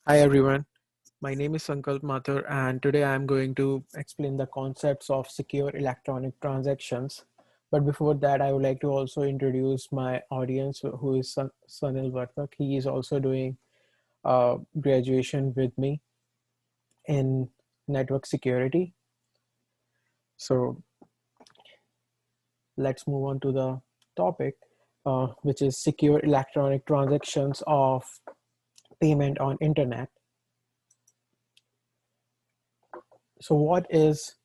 Hi everyone, my name is Sankalp Mathur and today I am going to explain the concepts of secure electronic transactions. But before that, I would like to also introduce my audience who is Sanil Vartak. He is also doing graduation with me in network security. So let's move on to the topic, which is secure electronic transactions of payment on internet. So what is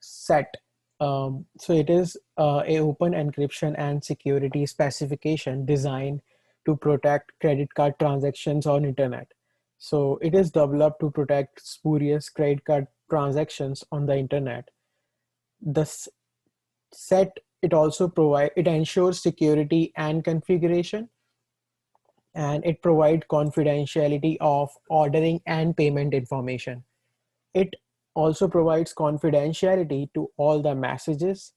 SET? So it is a open encryption and security specification designed to protect credit card transactions on internet. So it is developed to protect spurious credit card transactions on the internet. The SET, it ensures security and configuration, and it provides confidentiality of ordering and payment information. It also provides confidentiality to all the messages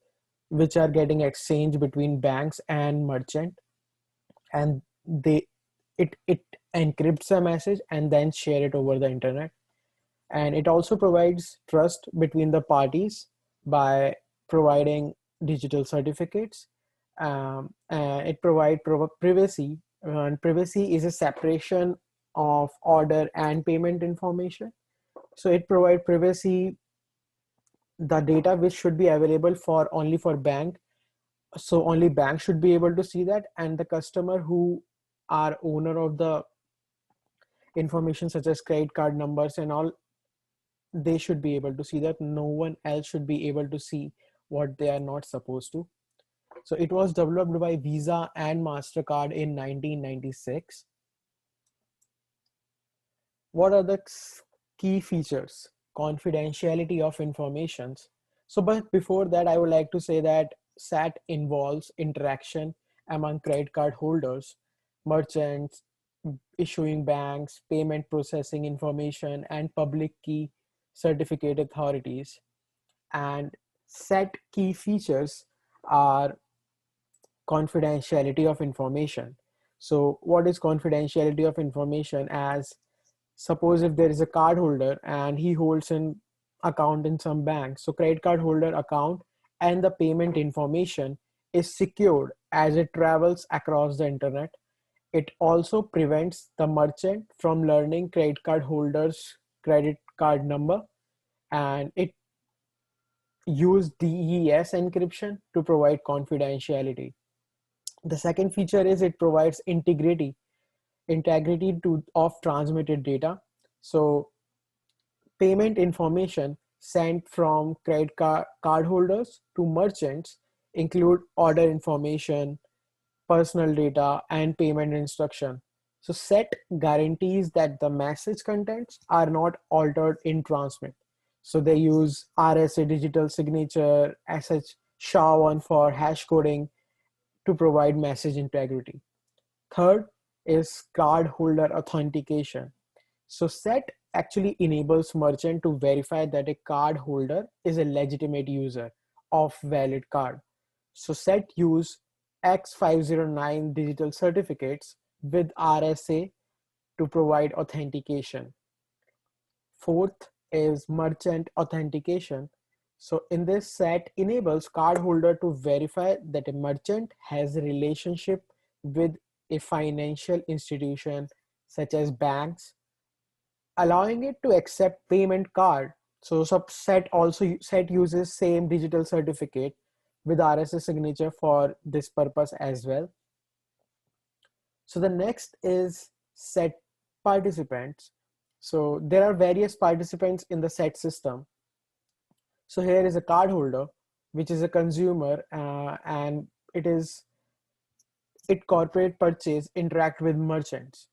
which are getting exchanged between banks and merchant, and it encrypts a message and then share it over the internet. And it also provides trust between the parties by providing digital certificates. And it provides privacy, and privacy is a separation of order and payment information. So it provides privacy, the data which should be available for only for bank, so only bank should be able to see that, and the customer who are owner of the information such as credit card numbers and all, they should be able to see that. No one else should be able to see what they are not supposed to. So it was developed by Visa and MasterCard in 1996. What are the key features? Confidentiality of informations. So, but before that, I would like to say that SAT involves interaction among credit card holders, merchants, issuing banks, payment processing information, and public key certificate authorities. And SAT key features are confidentiality of information. So, what is confidentiality of information? As suppose if there is a card holder and he holds an account in some bank, so credit card holder account and the payment information is secured as it travels across the internet. It also prevents the merchant from learning credit card holder's credit card number, and it use DES encryption to provide confidentiality. The second feature is it provides integrity to of transmitted data. So payment information sent from card holders to merchants include order information, personal data, and payment instruction. So SET guarantees that the message contents are not altered in transmit. So they use RSA digital signature, SH SHA-1 for hash coding to provide message integrity. Third is card holder authentication. So SET actually enables merchant to verify that a card holder is a legitimate user of valid card. So SET use X509 digital certificates with RSA to provide authentication. Fourth is merchant authentication. So in this, SET enables cardholder to verify that a merchant has a relationship with a financial institution such as banks, allowing it to accept payment card. So SET uses same digital certificate with RSA signature for this purpose as well. So the next is SET participants. So there are various participants in the SET system. So here is a card holder, which is a consumer, and it corporate purchase interact with merchants.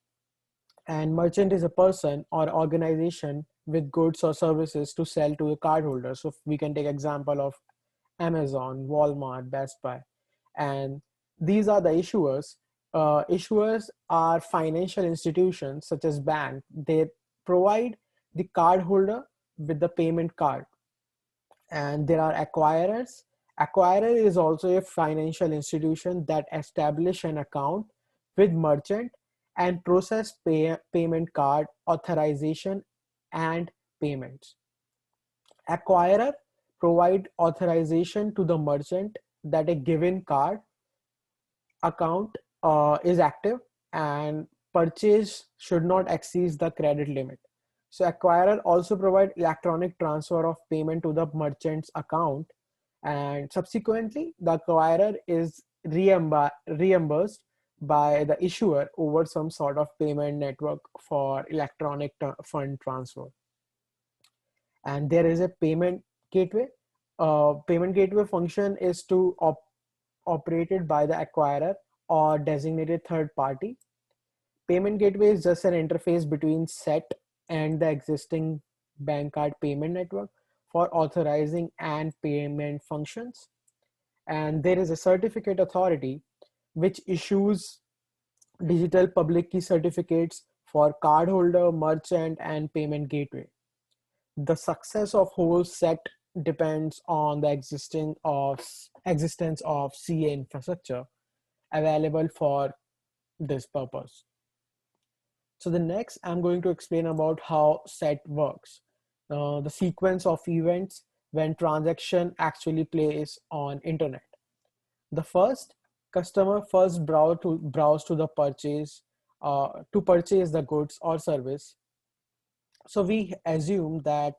And merchant is a person or organization with goods or services to sell to a cardholder. So we can take example of Amazon, Walmart, Best Buy, and these are the issuers. Issuers are financial institutions such as bank. They provide the cardholder with the payment card, and there are acquirers. Acquirer is also a financial institution that establish an account with merchant and process payment card authorization and payments. Acquirer provide authorization to the merchant that a given card account is active and purchase should not exceed the credit limit. So acquirer also provide electronic transfer of payment to the merchant's account, and subsequently the acquirer is reimbursed by the issuer over some sort of payment network for electronic fund transfer. And there is a payment gateway. Payment gateway function is to operated by the acquirer or designated third party. Payment gateway is just an interface between SET and the existing bank card payment network for authorizing and payment functions. And there is a certificate authority which issues digital public key certificates for cardholder, merchant, and payment gateway. The success of whole set depends on the existence of CA infrastructure available for this purpose. So the next I'm going to explain about how SET works, the sequence of events when transaction actually plays on internet. The first, customer first browse to the purchase to purchase the goods or service. So we assume that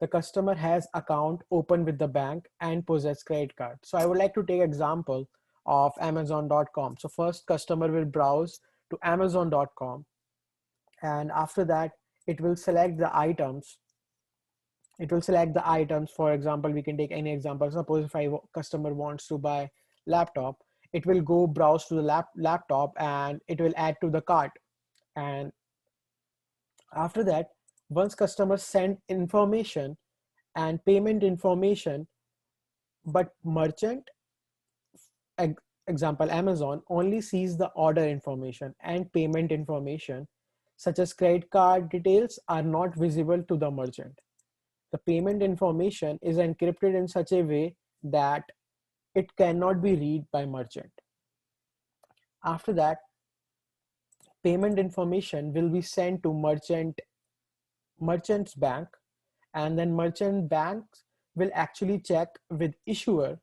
the customer has account open with the bank and possess credit card. So I would like to take example of Amazon.com. So first customer will browse to Amazon.com, and after that it will select the items. It will select the items. For example, we can take any example. Suppose if customer wants to buy laptop, it will go browse to the laptop and it will add to the cart. And after that, once customers send information and payment information, but merchant, example Amazon, only sees the order information and payment information, such as credit card details, are not visible to the merchant. The payment information is encrypted in such a way that it cannot be read by merchant. After that, payment information will be sent to merchant's bank, and then merchant banks will actually check with issuer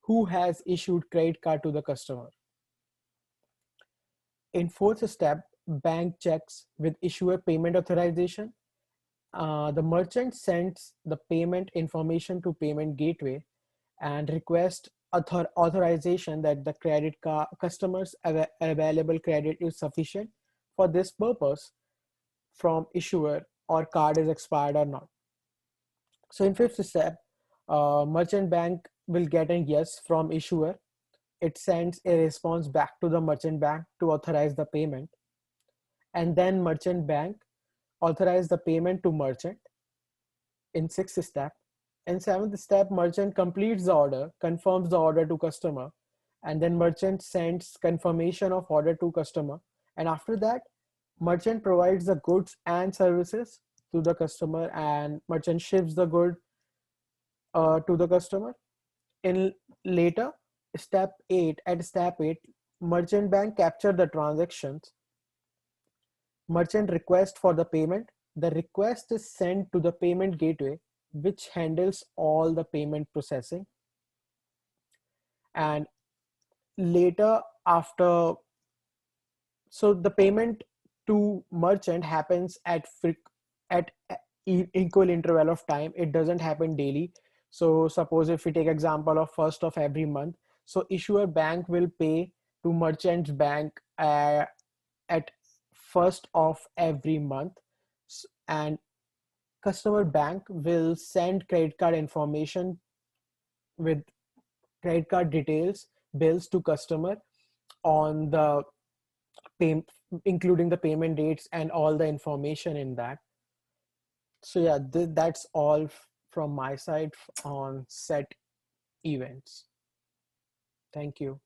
who has issued credit card to the customer. In fourth step, bank checks with issuer payment authorization. The merchant sends the payment information to payment gateway and request authorization that the credit card customers available credit is sufficient for this purpose from issuer, or card is expired or not. So in fifth step, merchant bank will get a yes from issuer. It sends a response back to the merchant bank to authorize the payment, and then merchant bank authorize the payment to merchant in sixth step. In seventh step, merchant completes the order, confirms the order to customer, and then merchant sends confirmation of order to customer. And after that, merchant provides the goods and services to the customer, and merchant ships the good to the customer. In later step 8, merchant bank capture the transactions. Merchant request for the payment. The request is sent to the payment gateway, which handles all the payment processing. And later, after, so the payment to merchant happens at equal interval of time. It doesn't happen daily. So suppose if we take example of first of every month, so issuer bank will pay to merchant's bank at first of every month, and customer bank will send credit card information with credit card details, bills to customer on the pay, including the payment dates and all the information in that. So yeah, that's all from my side on SET events. Thank you.